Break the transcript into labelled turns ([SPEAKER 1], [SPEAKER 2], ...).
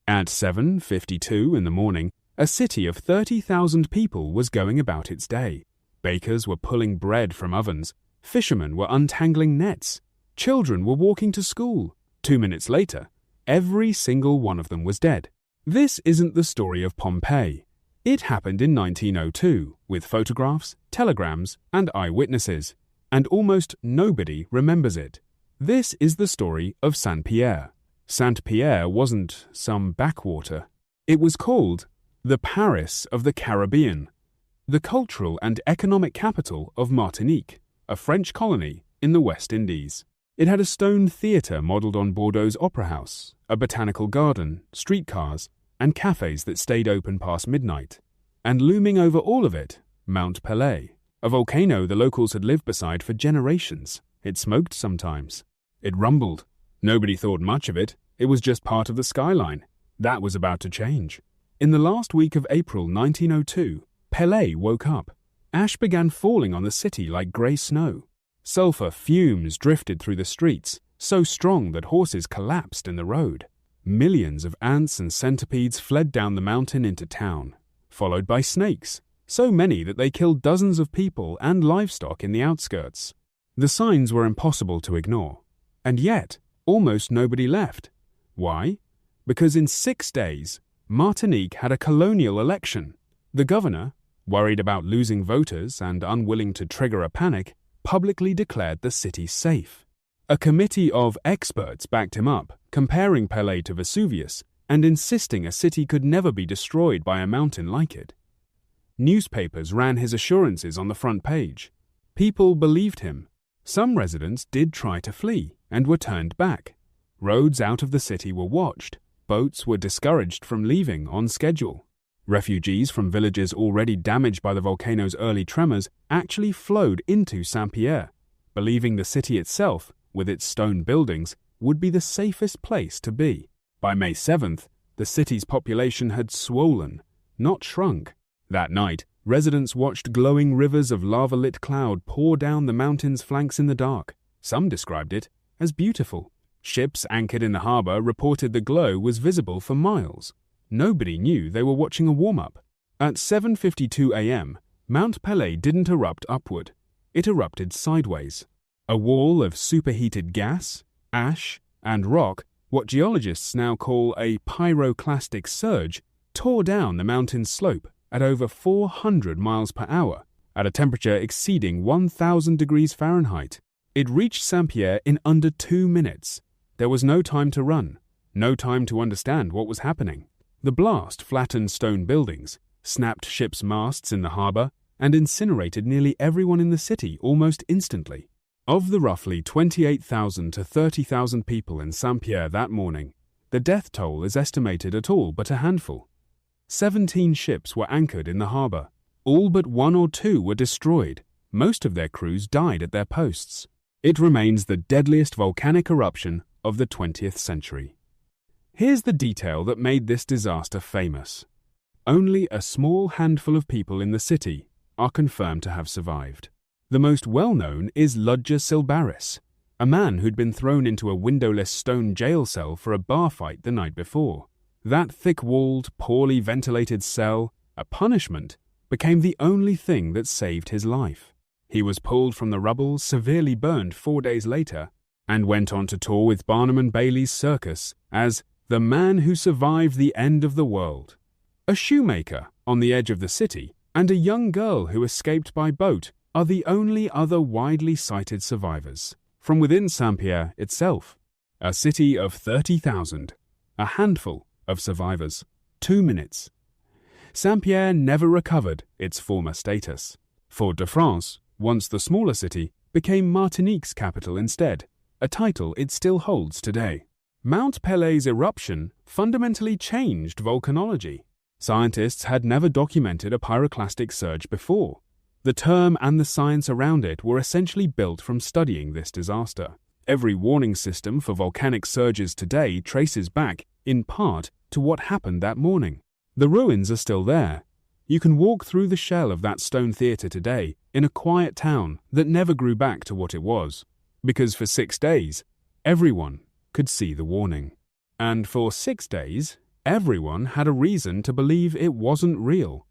[SPEAKER 1] At 7:52 in the morning, a city of 30,000 people was going about its day. Bakers were pulling bread from ovens. Fishermen were untangling nets. Children were walking to school. 2 minutes later, every single one of them was dead. This isn't the story of Pompeii. It happened in 1902, with photographs, telegrams, and eyewitnesses, and almost nobody remembers it. This is the story of Saint-Pierre. Saint-Pierre wasn't some backwater. It was called the Paris of the Caribbean, the cultural and economic capital of Martinique, a French colony in the West Indies. It had a stone theatre modelled on Bordeaux's Opera House, a botanical garden, streetcars, and cafes that stayed open past midnight. And looming over all of it, Mount Pelée, a volcano the locals had lived beside for generations. It smoked sometimes. It rumbled. Nobody thought much of it. It was just part of the skyline. That was about to change. In the last week of April 1902, Pelée woke up. Ash began falling on the city like grey snow. Sulfur fumes drifted through the streets, so strong that horses collapsed in the road. Millions of ants and centipedes fled down the mountain into town, followed by snakes, so many that they killed dozens of people and livestock in the outskirts. The signs were impossible to ignore, and yet almost nobody left. Why? Because in 6 days, Martinique had a colonial election. The governor, worried about losing voters and unwilling to trigger a panic, publicly declared the city safe. A committee of experts backed him up, comparing Pelée to Vesuvius and insisting a city could never be destroyed by a mountain like it. Newspapers ran his assurances on the front page. People believed him. Some residents did try to flee and were turned back. Roads out of the city were watched. Boats were discouraged from leaving on schedule. Refugees from villages already damaged by the volcano's early tremors actually flowed into Saint-Pierre, believing the city itself, with its stone buildings, would be the safest place to be. By May 7th, the city's population had swollen, not shrunk. That night, residents watched glowing rivers of lava-lit cloud pour down the mountain's flanks in the dark. Some described it as beautiful. Ships anchored in the harbor reported the glow was visible for miles. Nobody knew they were watching a warm-up. At 7:52 a.m., Mount Pelée didn't erupt upward. It erupted sideways. A wall of superheated gas, ash, and rock, what geologists now call a pyroclastic surge, tore down the mountain's slope at over 400 miles per hour, at a temperature exceeding 1,000 degrees Fahrenheit. It reached Saint-Pierre in under 2 minutes. There was no time to run, no time to understand what was happening. The blast flattened stone buildings, snapped ships' masts in the harbor, and incinerated nearly everyone in the city almost instantly. Of the roughly 28,000 to 30,000 people in Saint-Pierre that morning, the death toll is estimated at all but a handful. 17 ships were anchored in the harbor. All but 1 or 2 were destroyed. Most of their crews died at their posts. It remains the deadliest volcanic eruption of the 20th century. Here's the detail that made this disaster famous. Only a small handful of people in the city are confirmed to have survived. The most well-known is Ludger Silbaris, a man who'd been thrown into a windowless stone jail cell for a bar fight the night before. That thick-walled, poorly ventilated cell, a punishment, became the only thing that saved his life. He was pulled from the rubble, severely burned 4 days later, and went on to tour with Barnum and Bailey's circus as the man who survived the end of the world. A shoemaker on the edge of the city and a young girl who escaped by boat are the only other widely cited survivors. From within Saint-Pierre itself, a city of 30,000, a handful of survivors. 2 minutes. Saint-Pierre never recovered its former status. Fort-de-France, once the smaller city, became Martinique's capital instead, a title it still holds today. Mount Pelée's eruption fundamentally changed volcanology. Scientists had never documented a pyroclastic surge before. The term and the science around it were essentially built from studying this disaster. Every warning system for volcanic surges today traces back, in part, to what happened that morning. The ruins are still there. You can walk through the shell of that stone theatre today in a quiet town that never grew back to what it was, because for 6 days, everyone could see the warning. And for 6 days, Everyone had a reason to believe it wasn't real.